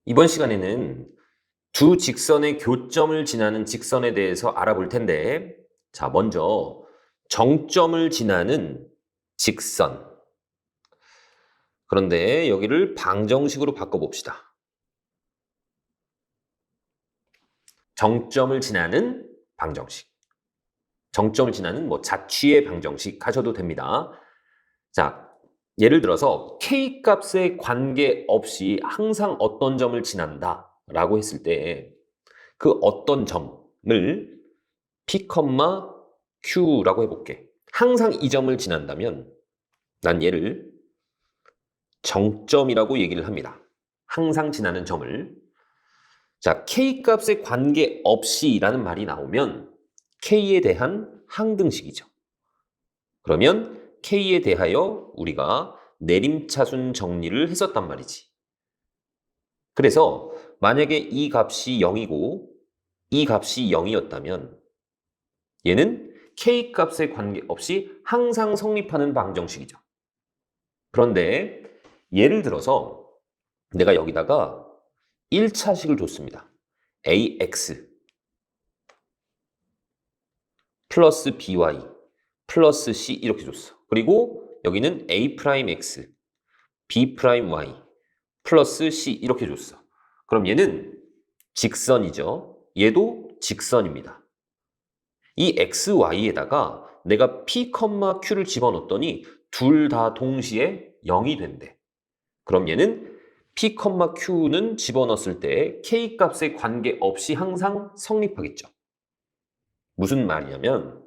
이번 시간에는 두 직선의 교점을 지나는 직선에 대해서 알아볼 텐데, 자, 먼저 정점을 지나는 직선. 그런데 여기를 방정식으로 바꿔봅시다. 정점을 지나는 방정식. 정점을 지나는 자취의 방정식 하셔도 됩니다. 자, 예를 들어서 K 값에 관계없이 항상 어떤 점을 지난다 라고 했을 때 그 어떤 점을 P, Q라고 해볼게. 항상 이 점을 지난다면 난 얘를 정점이라고 얘기를 합니다. 항상 지나는 점을. 자, K 값에 관계없이 라는 말이 나오면 K에 대한 항등식이죠. 그러면 K에 대하여 우리가 내림차순 정리를 했었단 말이지. 그래서 만약에 이 값이 0이고 이 값이 0이었다면 얘는 K 값에 관계없이 항상 성립하는 방정식이죠. 그런데 예를 들어서 내가 여기다가 1차식을 줬습니다. AX 플러스 BY 플러스 C 이렇게 줬어. 그리고 여기는 A'X B'Y 플러스 C 이렇게 줬어. 그럼 얘는 직선이죠. 얘도 직선입니다. 이 XY에다가 내가 P, Q를 집어넣었더니 둘 다 동시에 0이 된대. 그럼 얘는 P, Q는 집어넣었을 때 K 값에 관계없이 항상 성립하겠죠. 무슨 말이냐면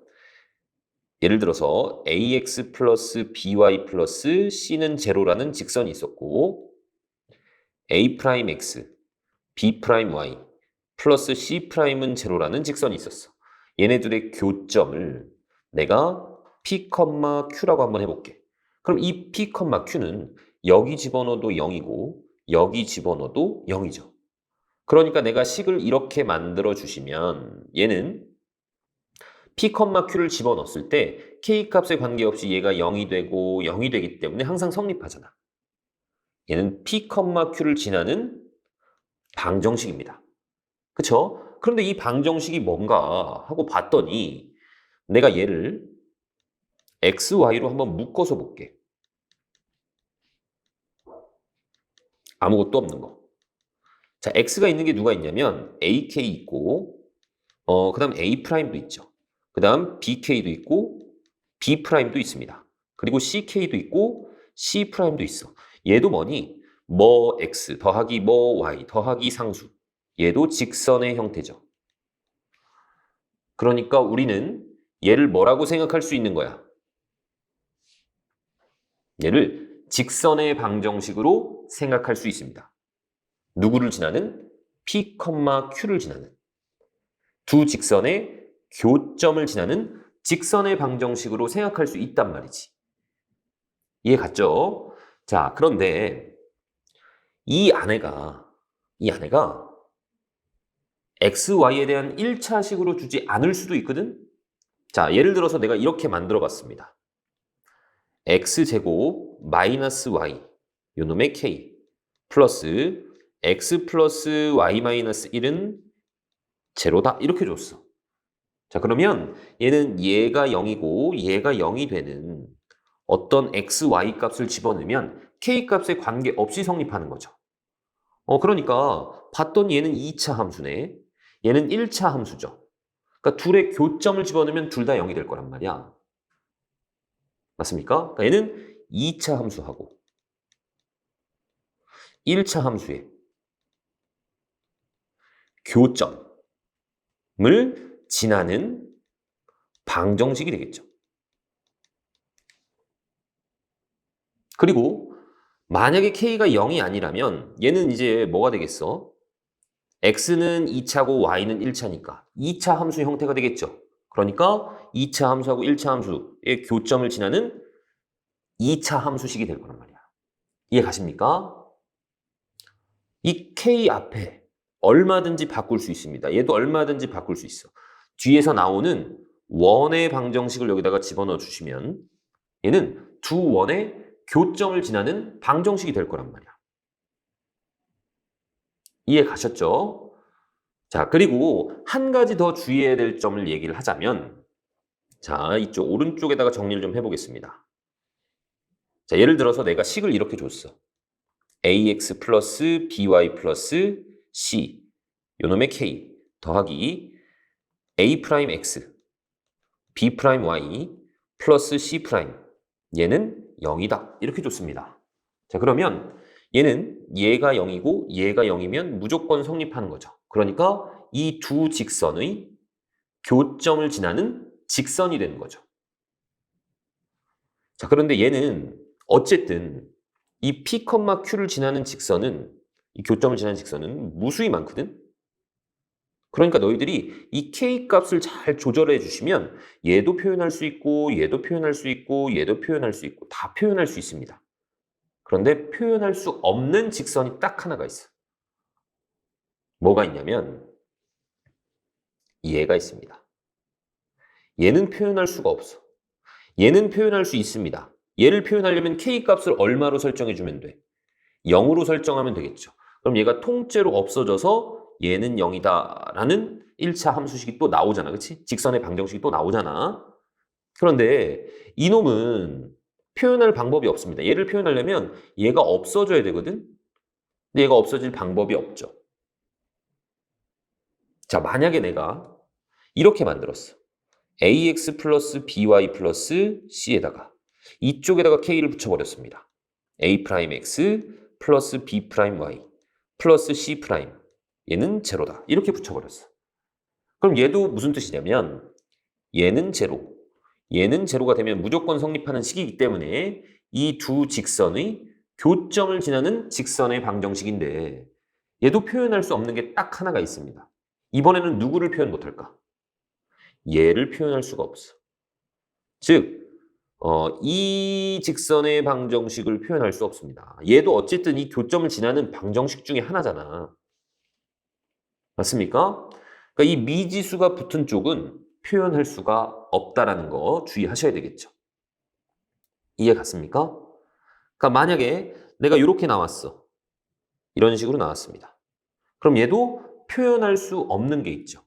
예를 들어서 AX 플러스 BY 플러스 C는 제로라는 직선이 있었고 A'X, B'Y 플러스 C'은 제로라는 직선이 있었어. 얘네들의 교점을 내가 P, Q라고 한번 해볼게. 그럼 이 P, Q는 여기 집어넣어도 0이고 여기 집어넣어도 0이죠. 그러니까 내가 식을 이렇게 만들어 주시면 얘는 P, Q를 집어넣었을 때 K 값에 관계없이 얘가 0이 되고 0이 되기 때문에 항상 성립하잖아. 얘는 P, Q를 지나는 방정식입니다. 그쵸? 그런데 이 방정식이 뭔가 하고 봤더니 내가 얘를 x, y로 한번 묶어서 볼게. 아무것도 없는 거. 자, x가 있는 게 누가 있냐면 ak 있고 그 다음 a'도 있죠. 그 다음 bk도 있고 b'도 있습니다. 그리고 ck도 있고 c'도 있어. 얘도 뭐니? 뭐 x 더하기 뭐 y 더하기 상수. 얘도 직선의 형태죠. 그러니까 우리는 얘를 뭐라고 생각할 수 있는 거야? 얘를 직선의 방정식으로 생각할 수 있습니다. 누구를 지나는? P, Q를 지나는 두 직선의 교점을 지나는 직선의 방정식으로 생각할 수 있단 말이지. 이해 갔죠? 자, 그런데 이 안에가 x, y에 대한 1차식으로 주지 않을 수도 있거든? 자, 예를 들어서 내가 이렇게 만들어 봤습니다. x제곱 마이너스 y 요놈의 k 플러스 x 플러스 y 마이너스 1은 제로다 이렇게 줬어. 자, 그러면 얘는 얘가 0이고 얘가 0이 되는 어떤 x, y 값을 집어넣으면 k 값에 관계없이 성립하는 거죠. 그러니까 봤더니 얘는 2차 함수네. 얘는 1차 함수죠. 그러니까 둘의 교점을 집어넣으면 둘 다 0이 될 거란 말이야. 맞습니까? 그러니까 얘는 2차 함수하고 1차 함수의 교점을 지나는 방정식이 되겠죠. 그리고 만약에 k가 0이 아니라면 얘는 이제 뭐가 되겠어? x는 2차고 y는 1차니까 2차 함수 형태가 되겠죠. 그러니까 2차 함수하고 1차 함수의 교점을 지나는 2차 함수식이 될 거란 말이야. 이해 가십니까? 이 k 앞에 얼마든지 바꿀 수 있습니다. 얘도 얼마든지 바꿀 수 있어. 뒤에서 나오는 원의 방정식을 여기다가 집어넣어 주시면 얘는 두 원의 교점을 지나는 방정식이 될 거란 말이야. 이해 가셨죠? 자, 그리고 한 가지 더 주의해야 될 점을 얘기를 하자면, 자, 이쪽 오른쪽에다가 정리를 좀 해보겠습니다. 자, 예를 들어서 내가 식을 이렇게 줬어. ax 플러스 by 플러스 c 요놈의 k 더하기 a 프라임 x b 프라임 y 플러스 c 프라임 얘는 0이다. 이렇게 줬습니다. 자, 그러면 얘가 0이고 얘가 0이면 무조건 성립하는 거죠. 그러니까 이 두 직선의 교점을 지나는 직선이 되는 거죠. 자, 그런데 얘는 어쨌든 이 P, Q를 지나는 직선은, 이 교점을 지나는 직선은 무수히 많거든? 그러니까 너희들이 이 K 값을 잘 조절해 주시면 얘도 표현할 수 있고, 얘도 표현할 수 있고, 얘도 표현할 수 있고, 다 표현할 수 있습니다. 그런데 표현할 수 없는 직선이 딱 하나가 있어. 뭐가 있냐면 얘가 있습니다. 얘는 표현할 수가 없어. 얘는 표현할 수 있습니다. 얘를 표현하려면 K 값을 얼마로 설정해 주면 돼? 0으로 설정하면 되겠죠. 그럼 얘가 통째로 없어져서 얘는 0이다 라는 1차 함수식이 또 나오잖아. 그치? 직선의 방정식이 또 나오잖아. 그런데 이놈은 표현할 방법이 없습니다. 얘를 표현하려면 얘가 없어져야 되거든? 근데 얘가 없어질 방법이 없죠. 자, 만약에 내가 이렇게 만들었어. ax 플러스 by 플러스 c에다가 이쪽에다가 k를 붙여버렸습니다. a 프라임 x 플러스 b 프라임 y 플러스 c 프라임 얘는 제로다. 이렇게 붙여버렸어. 그럼 얘도 무슨 뜻이냐면 얘는 제로, 얘는 제로가 되면 무조건 성립하는 식이기 때문에 이 두 직선의 교점을 지나는 직선의 방정식인데 얘도 표현할 수 없는 게 딱 하나가 있습니다. 이번에는 누구를 표현 못할까? 얘를 표현할 수가 없어. 즉, 이 직선의 방정식을 표현할 수 없습니다. 얘도 어쨌든 이 교점을 지나는 방정식 중에 하나잖아. 맞습니까? 그러니까 이 미지수가 붙은 쪽은 표현할 수가 없다라는 거 주의하셔야 되겠죠. 이해 갔습니까? 그러니까 만약에 내가 이렇게 나왔어. 이런 식으로 나왔습니다. 그럼 얘도 표현할 수 없는 게 있죠.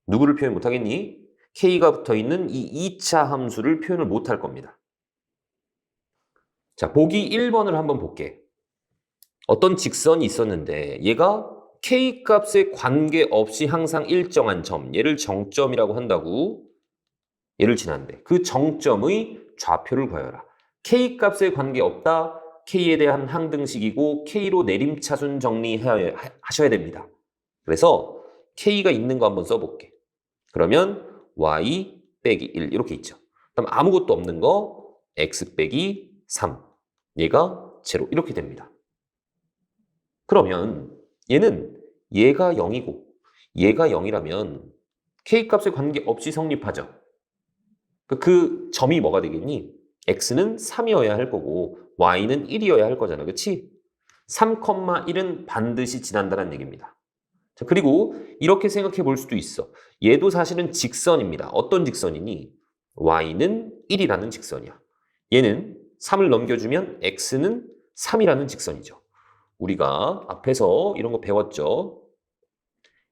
누구를 표현 못하겠니? K가 붙어있는 이 2차 함수를 표현을 못할 겁니다. 자, 보기 1번을 한번 볼게. 어떤 직선이 있었는데 얘가 K 값에 관계없이 항상 일정한 점, 얘를 정점이라고 한다고. 얘를 지난데 그 정점의 좌표를 구하여라. K 값에 관계없다. K에 대한 항등식이고 K로 내림차순 정리하셔야 됩니다. 그래서 K가 있는 거 한번 써볼게. 그러면 y 빼기 1 이렇게 있죠. 그럼 아무것도 없는 거 x 빼기 3 얘가 제로 이렇게 됩니다. 그러면 얘는 얘가 0이고 얘가 0이라면 k 값에 관계없이 성립하죠. 그 점이 뭐가 되겠니? x는 3이어야 할 거고 y는 1이어야 할 거잖아. 그치? 3,1은 반드시 지난다는 얘기입니다. 자, 그리고 이렇게 생각해 볼 수도 있어. 얘도 사실은 직선입니다. 어떤 직선이니? y는 1이라는 직선이야. 얘는 3을 넘겨주면 x는 3이라는 직선이죠. 우리가 앞에서 이런 거 배웠죠.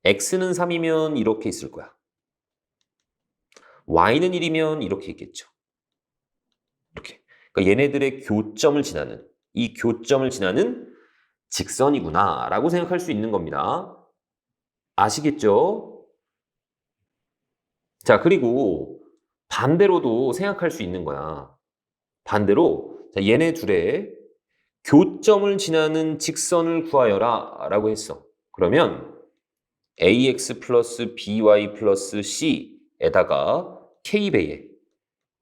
x는 3이면 이렇게 있을 거야. y는 1이면 이렇게 있겠죠. 이렇게. 그러니까 얘네들의 교점을 지나는, 이 교점을 지나는 직선이구나 라고 생각할 수 있는 겁니다. 아시겠죠? 자, 그리고 반대로도 생각할 수 있는 거야. 반대로 자, 얘네 둘의 교점을 지나는 직선을 구하여라 라고 했어. 그러면 ax 플러스 by 플러스 c에다가 k배에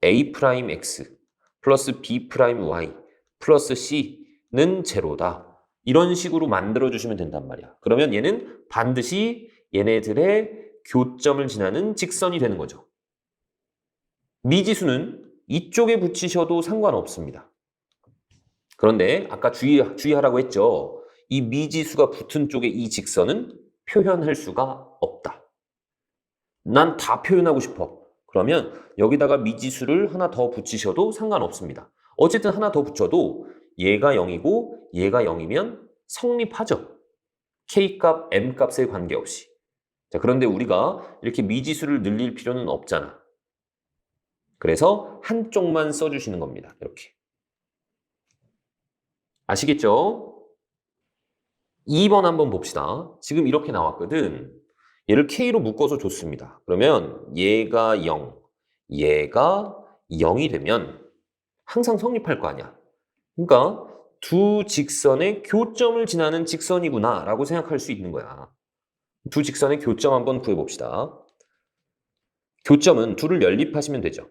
a 프라임 x 플러스 b 프라임 y 플러스 c는 제로다. 이런 식으로 만들어주시면 된단 말이야. 그러면 얘는 반드시 얘네들의 교점을 지나는 직선이 되는 거죠. 미지수는 이쪽에 붙이셔도 상관없습니다. 그런데 아까 주의하라고 했죠. 이 미지수가 붙은 쪽에 이 직선은 표현할 수가 없다. 난 다 표현하고 싶어. 그러면 여기다가 미지수를 하나 더 붙이셔도 상관없습니다. 어쨌든 하나 더 붙여도 얘가 0이고 얘가 0이면 성립하죠. K값, M값에 관계없이. 자, 그런데 우리가 이렇게 미지수를 늘릴 필요는 없잖아. 그래서 한쪽만 써주시는 겁니다. 이렇게. 아시겠죠? 2번 한번 봅시다. 지금 이렇게 나왔거든. 얘를 K로 묶어서 줬습니다. 그러면 얘가 0, 얘가 0이 되면 항상 성립할 거 아니야. 그러니까 두 직선의 교점을 지나는 직선이구나 라고 생각할 수 있는 거야. 두 직선의 교점 한번 구해봅시다. 교점은 둘을 연립하시면 되죠.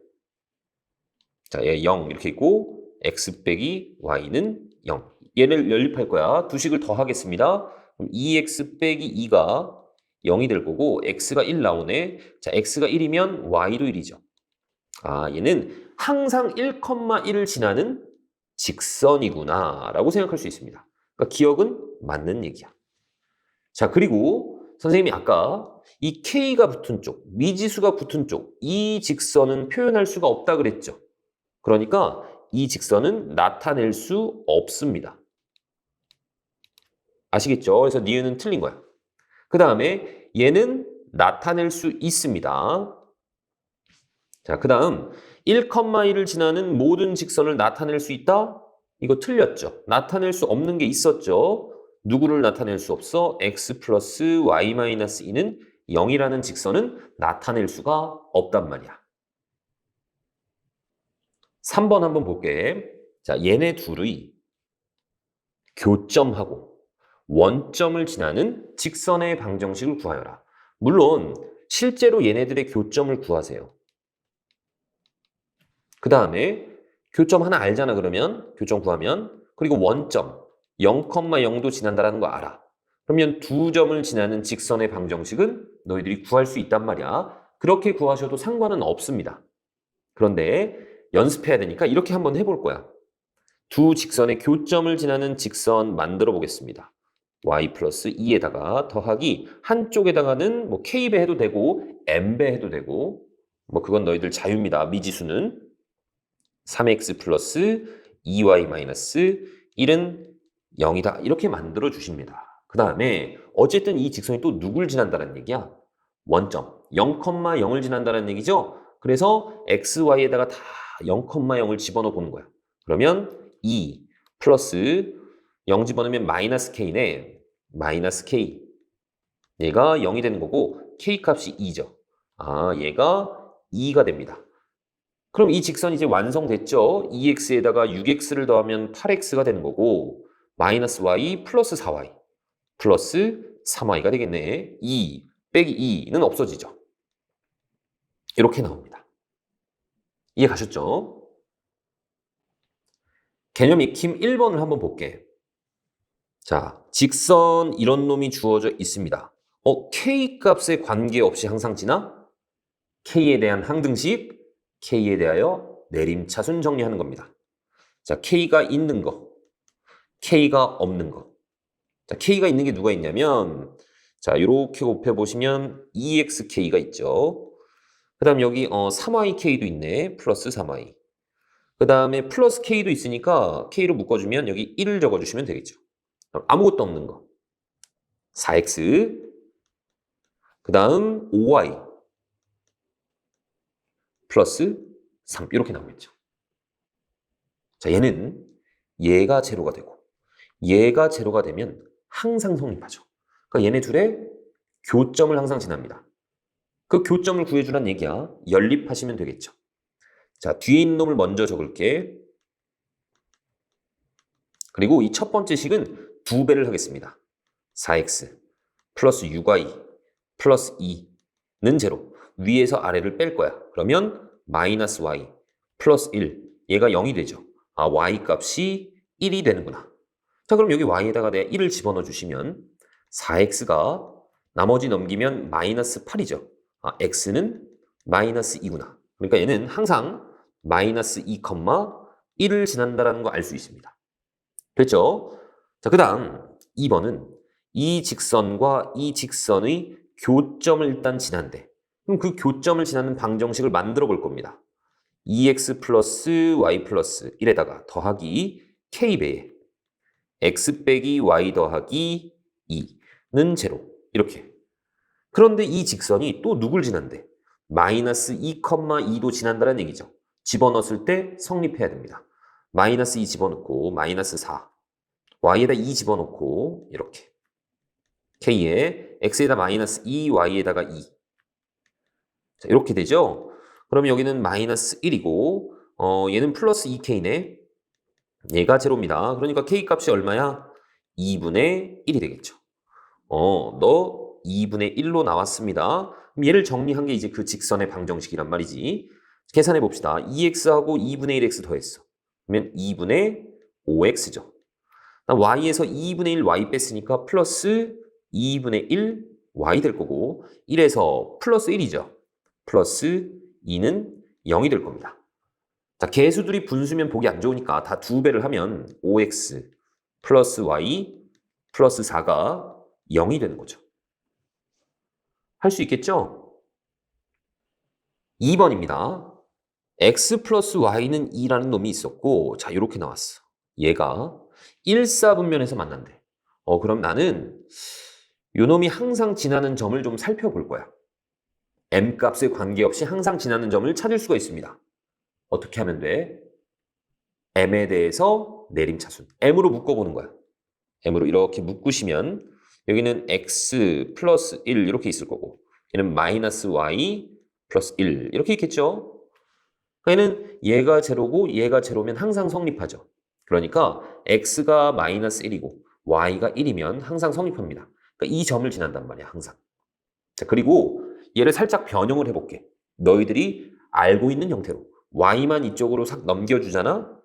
자, 얘 0 이렇게 있고 x 빼기 y는 0. 얘를 연립할 거야. 두 식을 더하겠습니다. 그럼 2x 빼기 2가 0이 될 거고 x가 1 나오네. 자, x가 1이면 y도 1이죠. 아, 얘는 항상 1,1을 지나는 직선이구나 라고 생각할 수 있습니다. 그러니까 기억은 맞는 얘기야. 자, 그리고 선생님이 아까 이 K가 붙은 쪽, 미지수가 붙은 쪽, 이 직선은 표현할 수가 없다 그랬죠. 그러니까 이 직선은 나타낼 수 없습니다. 아시겠죠? 그래서 니은은 틀린 거야. 그 다음에 얘는 나타낼 수 있습니다. 자, 그 다음 1,1을 지나는 모든 직선을 나타낼 수 있다? 이거 틀렸죠. 나타낼 수 없는 게 있었죠. 누구를 나타낼 수 없어? x 플러스 y 마이너스 2는 0이라는 직선은 나타낼 수가 없단 말이야. 3번 한번 볼게. 자, 얘네 둘의 교점하고 원점을 지나는 직선의 방정식을 구하여라. 물론 실제로 얘네들의 교점을 구하세요. 그 다음에 교점 하나 알잖아. 그러면 교점 구하면 그리고 원점 0,0도 지난다라는 거 알아. 그러면 두 점을 지나는 직선의 방정식은 너희들이 구할 수 있단 말이야. 그렇게 구하셔도 상관은 없습니다. 그런데 연습해야 되니까 이렇게 한번 해볼 거야. 두 직선의 교점을 지나는 직선 만들어 보겠습니다. y 플러스 2에다가 더하기 한쪽에다가는 뭐 k배 해도 되고 m배 해도 되고 뭐 그건 너희들 자유입니다. 미지수는 3x 플러스 2y 마이너스 1은 0이다. 이렇게 만들어 주십니다. 그 다음에 어쨌든 이 직선이 또 누굴 지난다는 얘기야? 원점 0,0을 지난다는 얘기죠? 그래서 x, y에다가 다 0,0을 집어넣어 보는 거야. 그러면 2 플러스 0 집어넣으면 마이너스 k네. 마이너스 k. 얘가 0이 되는 거고 k 값이 2죠. 아, 얘가 2가 됩니다. 그럼 이 직선이 이제 완성됐죠? 2x에다가 6x를 더하면 8x가 되는 거고 마이너스 y 플러스 4y 플러스 3y가 되겠네. 2 빼기 2는 없어지죠. 이렇게 나옵니다. 이해 가셨죠? 개념 익힘 1번을 한번 볼게. 자, 직선 이런 놈이 주어져 있습니다. k 값에 관계없이 항상 지나? k에 대한 항등식, k에 대하여 내림차순 정리하는 겁니다. 자, k가 있는 거, k가 없는 거. 자, k가 있는 게 누가 있냐면 자, 이렇게 곱해보시면 2xk가 있죠. 그 다음 여기 3yk도 있네. 플러스 3y. 그 다음에 플러스 k도 있으니까 k로 묶어주면 여기 1을 적어주시면 되겠죠. 아무것도 없는 거. 4x. 그 다음 5y. 플러스 3. 이렇게 나오겠죠. 자, 얘는 얘가 제로가 되고 얘가 제로가 되면 항상 성립하죠. 그러니까 얘네 둘의 교점을 항상 지납니다. 그 교점을 구해주란 얘기야. 연립하시면 되겠죠. 자, 뒤에 있는 놈을 먼저 적을게. 그리고 이 첫 번째 식은 2배를 하겠습니다. 4x 플러스 6y 플러스 2는 제로. 위에서 아래를 뺄 거야. 그러면 마이너스 y 플러스 1. 얘가 0이 되죠. 아, y 값이 1이 되는구나. 자, 그럼 여기 y에다가 내가 1을 집어넣어 주시면 4x가 나머지 넘기면 마이너스 8이죠. 아, x는 마이너스 2구나. 그러니까 얘는 항상 마이너스 2,1을 지난다라는 거 알 수 있습니다. 됐죠? 자, 그 다음 2번은 이 직선과 이 직선의 교점을 일단 지난대. 그럼 그 교점을 지나는 방정식을 만들어 볼 겁니다. 2x 플러스 y 플러스 1에다가 더하기 k배에 x 빼기 y 더하기 2. 제로. 이렇게. 그런데 이 직선이 또 누굴 지난대? 마이너스 2,2도 지난다는 얘기죠. 집어넣었을 때 성립해야 됩니다. 마이너스 2 집어넣고 마이너스 4. y에다 2 집어넣고 이렇게. k에 x에다 마이너스 2, y에다가 2. 자, 이렇게 되죠? 그러면 여기는 마이너스 1이고 얘는 플러스 2k네. 얘가 제로입니다. 그러니까 k 값이 얼마야? 2분의 1이 되겠죠. 너 2분의 1로 나왔습니다. 그럼 얘를 정리한 게 이제 그 직선의 방정식이란 말이지. 계산해 봅시다. 2x하고 2분의 1x 더했어. 그러면 2분의 5x죠. y에서 2분의 1 y 뺐으니까 플러스 2분의 1 y 될 거고 1에서 플러스 1이죠. 플러스 2는 0이 될 겁니다. 자, 개수들이 분수면 보기 안 좋으니까 다 2배를 하면 5x 플러스 y 플러스 4가 0이 되는 거죠. 할 수 있겠죠? 2번입니다. x 플러스 y는 2라는 놈이 있었고 자, 이렇게 나왔어. 얘가 1사분면에서 만난대. 그럼 나는 요 놈이 항상 지나는 점을 좀 살펴볼 거야. m 값에 관계없이 항상 지나는 점을 찾을 수가 있습니다. 어떻게 하면 돼? m에 대해서 내림차순. m으로 묶어보는 거야. m으로 이렇게 묶으시면 여기는 x 플러스 1 이렇게 있을 거고 얘는 마이너스 y 플러스 1 이렇게 있겠죠? 얘는 얘가 제로고 얘가 제로면 항상 성립하죠. 그러니까 x가 마이너스 1이고 y가 1이면 항상 성립합니다. 그러니까 이 점을 지난단 말이야, 항상. 자, 그리고 얘를 살짝 변형을 해볼게. 너희들이 알고 있는 형태로. y만 이쪽으로 싹 넘겨주잖아?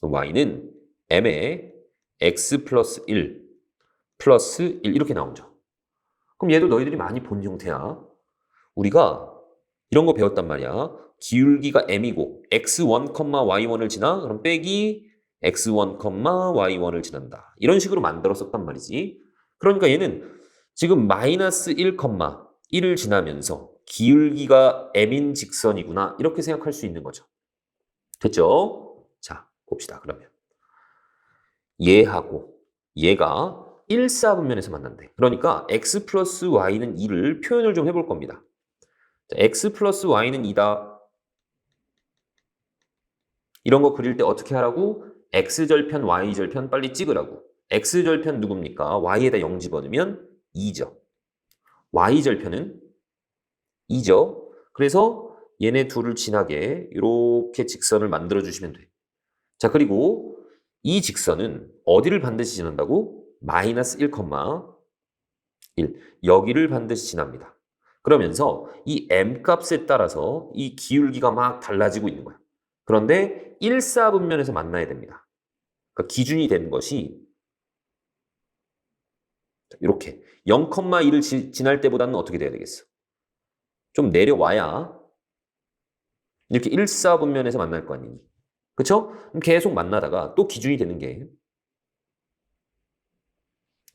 y는 m에 x 플러스 1 플러스 1 이렇게 나오죠. 그럼 얘도 너희들이 많이 본 형태야. 우리가 이런 거 배웠단 말이야. 기울기가 m이고 x1, y1을 지나? 그럼 빼기 x1, y1을 지난다. 이런 식으로 만들었었단 말이지. 그러니까 얘는 지금 마이너스 1, 1을 지나면서 기울기가 m인 직선이구나. 이렇게 생각할 수 있는 거죠. 됐죠? 자, 봅시다. 그러면 얘하고 얘가 1사분면에서 만난대. 그러니까 x 플러스 y는 2를 표현을 좀 해볼 겁니다. 자, x 플러스 y는 2다. 이런 거 그릴 때 어떻게 하라고? x절편, y절편 빨리 찍으라고. x절편 누굽니까? y에다 0 집어넣으면 2죠. y절편은 2죠. 그래서 얘네 둘을 지나게 이렇게 직선을 만들어 주시면 돼. 자, 그리고 이 직선은 어디를 반드시 지난다고? 마이너스 1, 1. 여기를 반드시 지납니다. 그러면서 이 m 값에 따라서 이 기울기가 막 달라지고 있는 거야. 그런데 1사분면에서 만나야 됩니다. 그러니까 기준이 되는 것이 이렇게 0,1을 지날 때보다는 어떻게 돼야 되겠어? 좀 내려와야 이렇게 1사분면에서 만날 거 아니니. 그쵸? 그럼 계속 만나다가 또 기준이 되는 게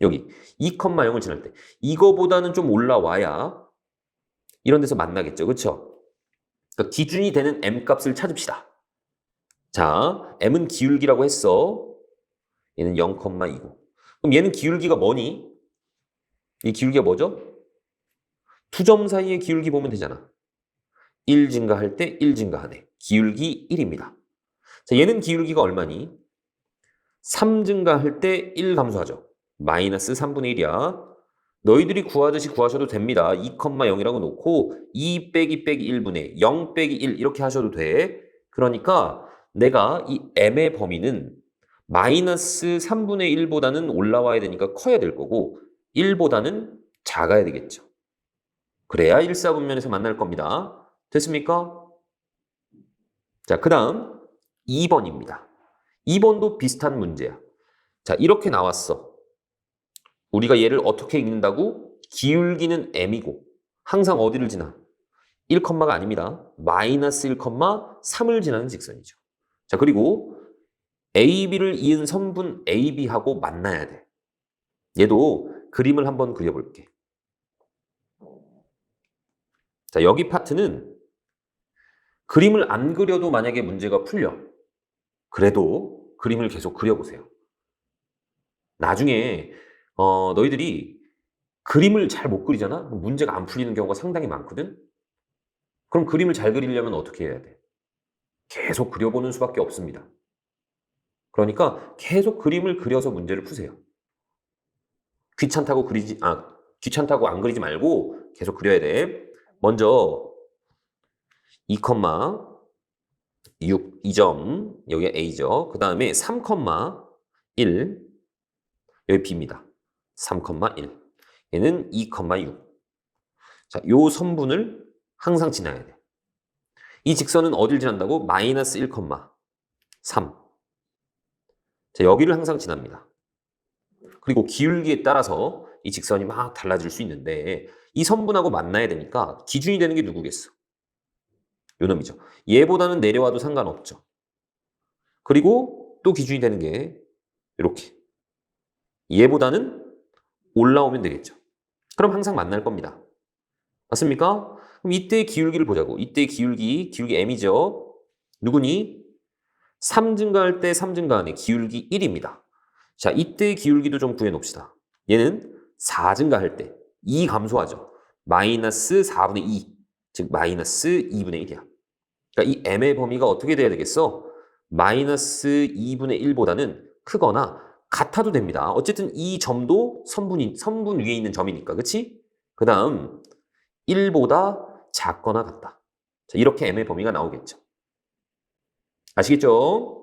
여기 2,0을 지날 때 이거보다는 좀 올라와야 이런 데서 만나겠죠. 그쵸? 그러니까 기준이 되는 m 값을 찾읍시다. 자, m은 기울기라고 했어. 얘는 0,2고. 그럼 얘는 기울기가 뭐니? 이 기울기가 뭐죠? 두 점 사이의 기울기 보면 되잖아. 1 증가할 때 1 증가하네. 기울기 1입니다. 자, 얘는 기울기가 얼마니? 3 증가할 때 1 감소하죠. 마이너스 3분의 1이야. 너희들이 구하듯이 구하셔도 됩니다. 2,0이라고 놓고 2 빼기 1분의 0 빼기 1 이렇게 하셔도 돼. 그러니까 내가 이 m의 범위는 마이너스 3분의 1보다는 올라와야 되니까 커야 될 거고 1보다는 작아야 되겠죠. 그래야 1사분면에서 만날 겁니다. 됐습니까? 자, 그 다음 2번입니다. 2번도 비슷한 문제야. 자, 이렇게 나왔어. 우리가 얘를 어떻게 읽는다고? 기울기는 m이고 항상 어디를 지나? 1,가 아닙니다. 마이너스 1, 3을 지나는 직선이죠. 자, 그리고 AB를 이은 선분 AB하고 만나야 돼. 얘도 그림을 한번 그려볼게. 자, 여기 파트는 그림을 안 그려도 만약에 문제가 풀려. 그래도 그림을 계속 그려보세요. 나중에 너희들이 그림을 잘 못 그리잖아? 그럼 문제가 안 풀리는 경우가 상당히 많거든? 그럼 그림을 잘 그리려면 어떻게 해야 돼? 계속 그려보는 수밖에 없습니다. 그러니까 계속 그림을 그려서 문제를 푸세요. 귀찮다고 안 그리지 말고 계속 그려야 돼. 먼저 2,6 2점 여기가 A죠. 그 다음에 3,1 여기 B입니다. 3,1 얘는 2,6. 자, 요 선분을 항상 지나야 돼. 이 직선은 어딜 지난다고? 마이너스 1,3. 자, 여기를 항상 지납니다. 그리고 기울기에 따라서 이 직선이 막 달라질 수 있는데 이 선분하고 만나야 되니까 기준이 되는 게 누구겠어? 요 놈이죠. 얘보다는 내려와도 상관없죠. 그리고 또 기준이 되는 게 이렇게. 얘보다는 올라오면 되겠죠. 그럼 항상 만날 겁니다. 맞습니까? 그럼 이때의 기울기를 보자고. 이때의 기울기 m이죠. 누구니? 3 증가할 때 3 증가하는 기울기 1입니다. 자, 이때의 기울기도 좀 구해놓읍시다. 얘는 4 증가할 때 2 감소하죠. 마이너스 4분의 2, 즉 마이너스 2분의 1이야. 그러니까 이 m의 범위가 어떻게 돼야 되겠어? 마이너스 2분의 1보다는 크거나 같아도 됩니다. 어쨌든 이 점도 선분 위에 있는 점이니까, 그치? 그 다음 1보다 작거나 같다. 자, 이렇게 m의 범위가 나오겠죠. 아시겠죠?